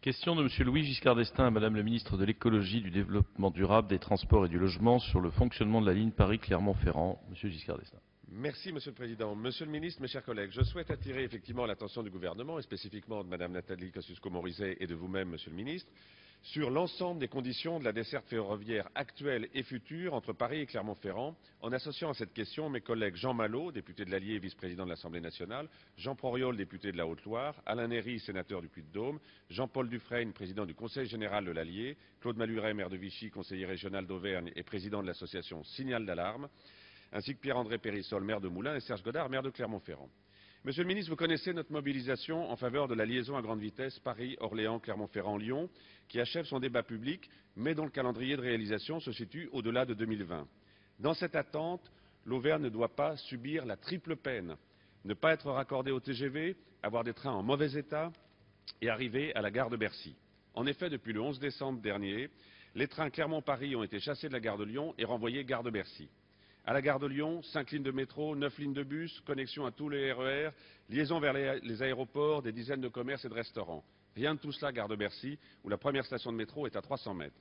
Question de Monsieur Louis Giscard d'Estaing à Madame la Ministre de l'Écologie, du Développement durable, des Transports et du Logement sur le fonctionnement de la ligne Paris-Clermont-Ferrand. Monsieur Giscard d'Estaing. Merci Monsieur le Président. Monsieur le Ministre, mes chers collègues, je souhaite attirer effectivement l'attention du gouvernement et spécifiquement de Madame Nathalie Kosciusko-Morizet et de vous-même, Monsieur le Ministre, sur l'ensemble des conditions de la desserte ferroviaire actuelle et future entre Paris et Clermont-Ferrand, en associant à cette question mes collègues Jean Malo, député de l'Allier et vice-président de l'Assemblée nationale, Jean Proriol, député de la Haute-Loire, Alain Néry, sénateur du Puy-de-Dôme, Jean-Paul Dufresne, président du Conseil général de l'Allier, Claude Maluret, maire de Vichy, conseiller régional d'Auvergne et président de l'association Signal d'alarme, ainsi que Pierre-André Périssol, maire de Moulins, et Serge Godard, maire de Clermont-Ferrand. Monsieur le ministre, vous connaissez notre mobilisation en faveur de la liaison à grande vitesse Paris-Orléans-Clermont-Ferrand-Lyon, qui achève son débat public, mais dont le calendrier de réalisation se situe au-delà de 2020. Dans cette attente, l'Auvergne ne doit pas subir la triple peine: ne pas être raccordée au TGV, avoir des trains en mauvais état et arriver à la gare de Bercy. En effet, depuis le 11 décembre dernier, les trains Clermont-Paris ont été chassés de la gare de Lyon et renvoyés gare de Bercy. À la gare de Lyon, 5 lignes de métro, 9 lignes de bus, connexion à tous les RER, liaison vers les aéroports, des dizaines de commerces et de restaurants. Rien de tout cela, gare de Bercy, où la première station de métro est à 300 mètres.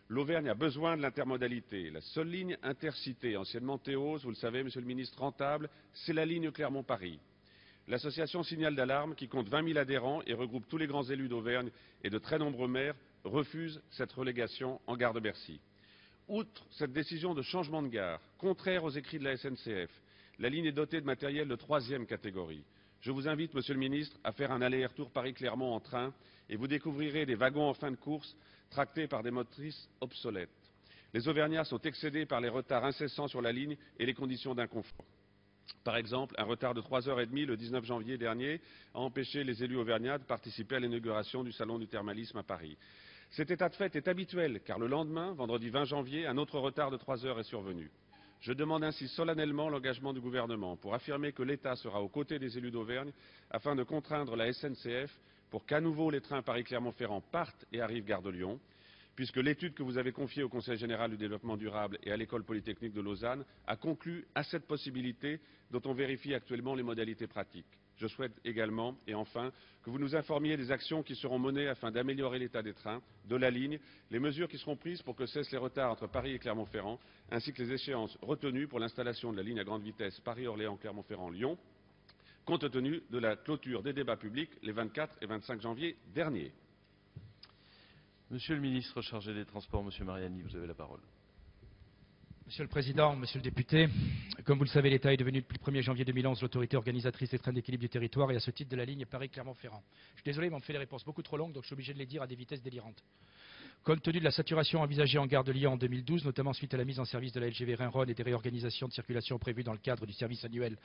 L'Auvergne a besoin de l'intermodalité. La seule ligne intercité, anciennement Théos, vous le savez, Monsieur le Ministre, rentable, c'est la ligne Clermont-Paris. L'association Signal d'alarme, qui compte 20 000 adhérents et regroupe tous les grands élus d'Auvergne et de très nombreux maires, refuse cette relégation en gare de Bercy. Outre cette décision de changement de gare, contraire aux écrits de la SNCF, la ligne est dotée de matériel de 3e catégorie. Je vous invite, Monsieur le Ministre, à faire un aller-retour Paris-Clermont en train et vous découvrirez des wagons en fin de course tractés par des motrices obsolètes. Les Auvergnats sont excédés par les retards incessants sur la ligne et les conditions d'inconfort. Par exemple, un retard de 3h30 le 19 janvier dernier a empêché les élus auvergnats de participer à l'inauguration du Salon du thermalisme à Paris. Cet état de fait est habituel, car le lendemain, vendredi 20 janvier, un autre retard de 3 heures est survenu. Je demande ainsi solennellement l'engagement du gouvernement pour affirmer que l'État sera aux côtés des élus d'Auvergne afin de contraindre la SNCF pour qu'à nouveau les trains Paris-Clermont-Ferrand partent et arrivent gare de Lyon, puisque l'étude que vous avez confiée au Conseil général du développement durable et à l'École polytechnique de Lausanne a conclu à cette possibilité dont on vérifie actuellement les modalités pratiques. Je souhaite également, et enfin, que vous nous informiez des actions qui seront menées afin d'améliorer l'état des trains, de la ligne, les mesures qui seront prises pour que cessent les retards entre Paris et Clermont-Ferrand, ainsi que les échéances retenues pour l'installation de la ligne à grande vitesse Paris-Orléans-Clermont-Ferrand-Lyon, compte tenu de la clôture des débats publics les 24 et 25 janvier derniers. Monsieur le Ministre chargé des Transports, Monsieur Mariani, vous avez la parole. Monsieur le Président, Monsieur le député, comme vous le savez, l'État est devenu depuis le 1er janvier 2011 l'autorité organisatrice des trains d'équilibre du territoire et à ce titre de la ligne Paris-Clermont-Ferrand. Je suis désolé, mais on me fait les réponses beaucoup trop longues, donc je suis obligé de les dire à des vitesses délirantes. Compte tenu de la saturation envisagée en gare de Lyon en 2012, notamment suite à la mise en service de la LGV Rhin-Rhône et des réorganisations de circulation prévues dans le cadre du service annuel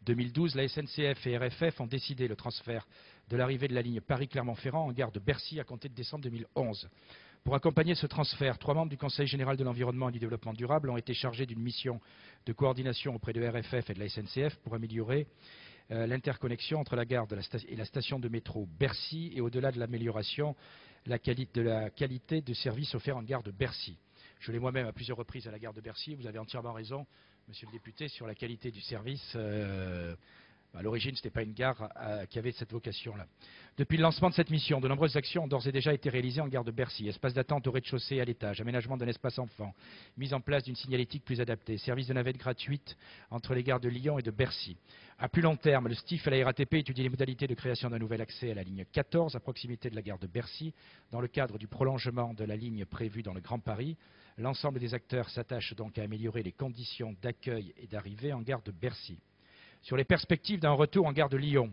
2012, la SNCF et RFF ont décidé le transfert de l'arrivée de la ligne Paris-Clermont-Ferrand en gare de Bercy à compter de décembre 2011. Pour accompagner ce transfert, 3 membres du Conseil général de l'environnement et du développement durable ont été chargés d'une mission de coordination auprès de RFF et de la SNCF pour améliorer l'interconnexion entre la gare et la station de métro Bercy et au-delà de l'amélioration de la qualité de service offert en gare de Bercy. Je l'ai moi-même à plusieurs reprises à la gare de Bercy. Vous avez entièrement raison, Monsieur le député, sur la qualité du service. À l'origine, ce n'était pas une gare qui avait cette vocation-là. Depuis le lancement de cette mission, de nombreuses actions ont d'ores et déjà été réalisées en gare de Bercy. Espace d'attente au rez-de-chaussée et à l'étage, aménagement d'un espace enfant, mise en place d'une signalétique plus adaptée, service de navette gratuite entre les gares de Lyon et de Bercy. À plus long terme, le STIF et la RATP étudient les modalités de création d'un nouvel accès à la ligne 14 à proximité de la gare de Bercy, dans le cadre du prolongement de la ligne prévue dans le Grand Paris. L'ensemble des acteurs s'attachent donc à améliorer les conditions d'accueil et d'arrivée en gare de Bercy. Sur les perspectives d'un retour en gare de Lyon,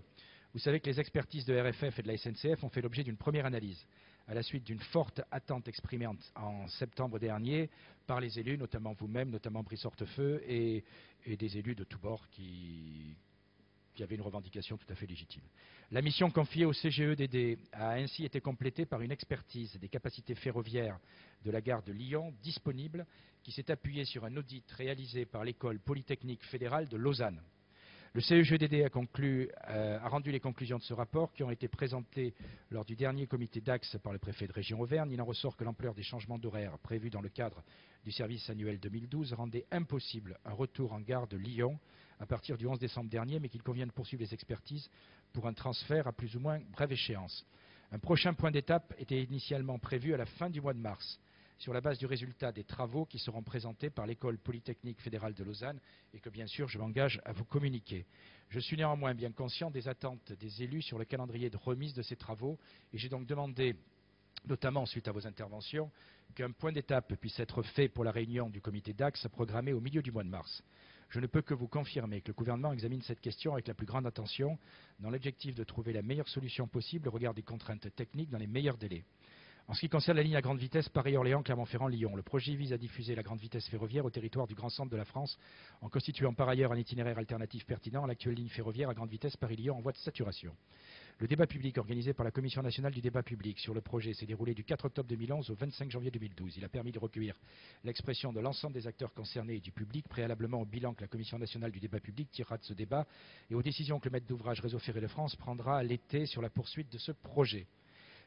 vous savez que les expertises de RFF et de la SNCF ont fait l'objet d'une première analyse, à la suite d'une forte attente exprimée en septembre dernier par les élus, notamment vous-même, notamment Brice Hortefeux, et des élus de tous bords qui avaient une revendication tout à fait légitime. La mission confiée au CGEDD a ainsi été complétée par une expertise des capacités ferroviaires de la gare de Lyon disponible, qui s'est appuyée sur un audit réalisé par l'École polytechnique fédérale de Lausanne. Le CEGDD a rendu les conclusions de ce rapport qui ont été présentées lors du dernier comité d'Axe par le préfet de région Auvergne. Il en ressort que l'ampleur des changements d'horaire prévus dans le cadre du service annuel 2012 rendait impossible un retour en gare de Lyon à partir du 11 décembre dernier, mais qu'il convient de poursuivre les expertises pour un transfert à plus ou moins brève échéance. Un prochain point d'étape était initialement prévu à la fin du mois de mars, sur la base du résultat des travaux qui seront présentés par l'École polytechnique fédérale de Lausanne et que, bien sûr, je m'engage à vous communiquer. Je suis néanmoins bien conscient des attentes des élus sur le calendrier de remise de ces travaux et j'ai donc demandé, notamment suite à vos interventions, qu'un point d'étape puisse être fait pour la réunion du comité d'axe programmée au milieu du mois de mars. Je ne peux que vous confirmer que le gouvernement examine cette question avec la plus grande attention, dans l'objectif de trouver la meilleure solution possible au regard des contraintes techniques dans les meilleurs délais. En ce qui concerne la ligne à grande vitesse Paris-Orléans, Clermont-Ferrand-Lyon, le projet vise à diffuser la grande vitesse ferroviaire au territoire du Grand Centre de la France, en constituant par ailleurs un itinéraire alternatif pertinent à l'actuelle ligne ferroviaire à grande vitesse Paris-Lyon en voie de saturation. Le débat public organisé par la Commission nationale du débat public sur le projet s'est déroulé du 4 octobre 2011 au 25 janvier 2012. Il a permis de recueillir l'expression de l'ensemble des acteurs concernés et du public, préalablement au bilan que la Commission nationale du débat public tirera de ce débat et aux décisions que le maître d'ouvrage Réseau Ferré de France prendra à l'été sur la poursuite de ce projet.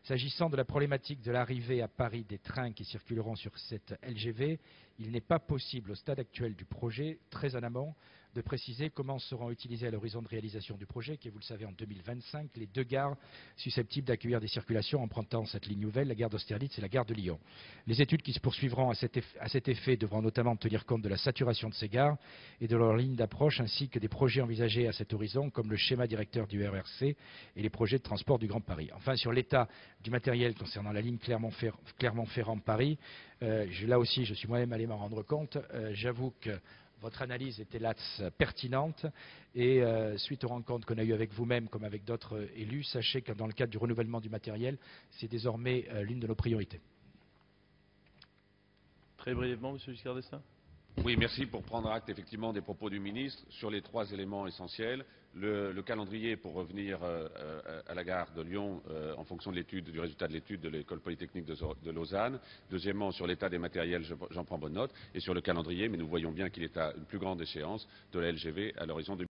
S'agissant de la problématique de l'arrivée à Paris des trains qui circuleront sur cette LGV, il n'est pas possible au stade actuel du projet, très en amont, de préciser comment seront utilisées à l'horizon de réalisation du projet, qui est, vous le savez, en 2025, les deux gares susceptibles d'accueillir des circulations empruntant cette ligne nouvelle, la gare d'Austerlitz et la gare de Lyon. Les études qui se poursuivront à cet effet devront notamment tenir compte de la saturation de ces gares et de leurs lignes d'approche, ainsi que des projets envisagés à cet horizon, comme le schéma directeur du RERC et les projets de transport du Grand Paris. Enfin, sur l'état du matériel concernant la ligne Clermont-Ferrand-Paris, là aussi, je suis moi-même allé m'en rendre compte. J'avoue que votre analyse était là pertinente et suite aux rencontres qu'on a eues avec vous-même comme avec d'autres élus, sachez que dans le cadre du renouvellement du matériel, c'est désormais l'une de nos priorités. Très brièvement, Monsieur Giscard d'Estaing. Oui, merci pour prendre acte effectivement des propos du ministre sur les trois éléments essentiels. Le calendrier pour revenir à la gare de Lyon en fonction de du résultat de l'étude de l'École polytechnique de Lausanne. Deuxièmement, sur l'état des matériels, j'en prends bonne note. Et sur le calendrier, mais nous voyons bien qu'il est à une plus grande échéance de la LGV à l'horizon 2020.